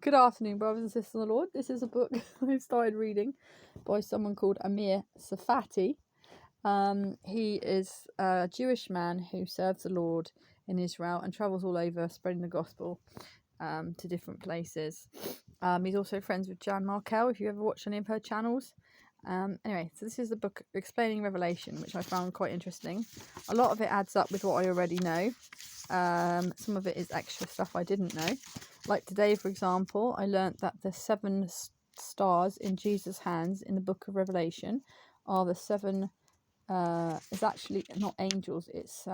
Good afternoon, brothers and sisters in the Lord. This is a book I've started reading by someone called Amir Tsarfati. He is a Jewish man who serves the Lord in Israel and travels all over spreading the gospel to different places. He's also friends with Jan Markell, if you ever watch any of her channels. Anyway, so this is the book explaining Revelation, which I found quite interesting. A lot of it adds up with what I already know. Some of it is extra stuff I didn't know. Like today, for example, I learnt that the 7 stars in Jesus' hands in the book of Revelation are the 7, it's actually not angels, it's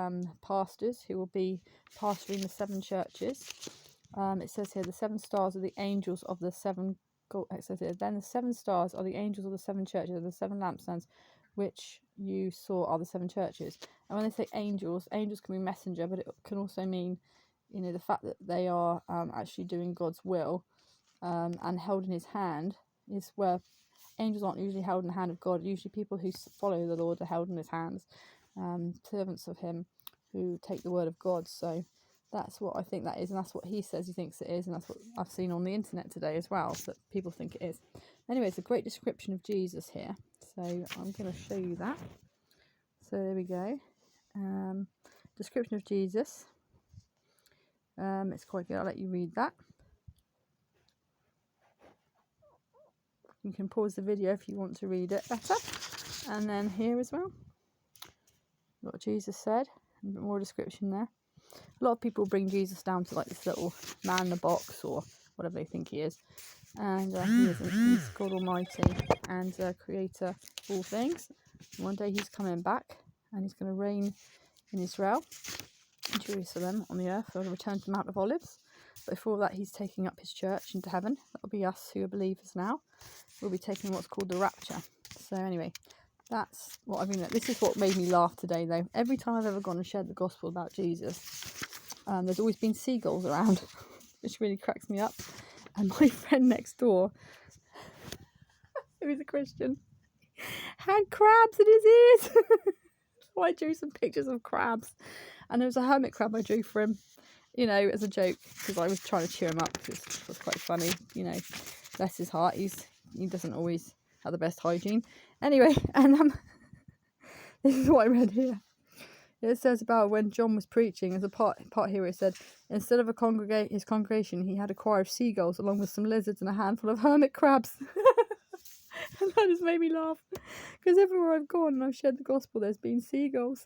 pastors who will be pastoring the 7 churches. It says here the 7 stars are the angels of the 7, it says here, then the 7 stars are the angels of the 7 churches of the 7 lampstands, which you saw are the 7 churches. And when they say angels, angels can be messenger, but it can also mean, you know, the fact that they are actually doing God's will and held in his hand is where angels aren't usually held in the hand of God. Usually people who follow the Lord are held in his hands, servants of him who take the word of God. So that's what I think that is, and that's what he says he thinks it is, and that's what I've seen on the internet today as well, that people think it is. Anyway, it's a great description of Jesus here, so I'm going to show you that. So there we go. Description of Jesus. It's quite good. I'll let you read that. You can pause the video if you want to read it better. And then here as well, what Jesus said, a bit more description there. A lot of people bring Jesus down to like this little man in a box or whatever they think he is. And he isn't. He's God Almighty and creator of all things. One day he's coming back and he's going to reign in Israel, in Jerusalem, on the earth, or return to the Mount of Olives. But before that, he's taking up his church into heaven. That'll be us who are believers now. We'll be taking what's called the rapture. So anyway, that's what I've been. This is what made me laugh today, though. Every time I've ever gone and shared the gospel about Jesus, there's always been seagulls around, which really cracks me up. And my friend next door, who is a Christian, had crabs in his ears. So I drew some pictures of crabs, and there was a hermit crab I drew for him, you know, as a joke, because I was trying to cheer him up, because it was quite funny, you know. Bless his heart, he doesn't always have the best hygiene. Anyway, and this is what I read here. It says about when John was preaching, there's a part here where it said, instead of his congregation, he had a choir of seagulls along with some lizards and a handful of hermit crabs. And that just made me laugh, because everywhere I've gone and I've shared the gospel, there's been seagulls.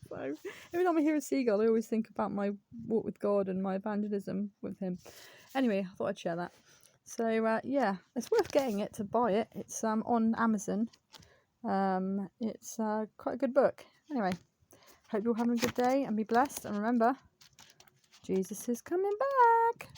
So every time I hear a seagull, I always think about my walk with God and my evangelism with him. Anyway, I thought I'd share that. So yeah, it's worth getting it to buy it. It's on Amazon. It's quite a good book. Anyway, hope you're having a good day and be blessed. And remember, Jesus is coming back.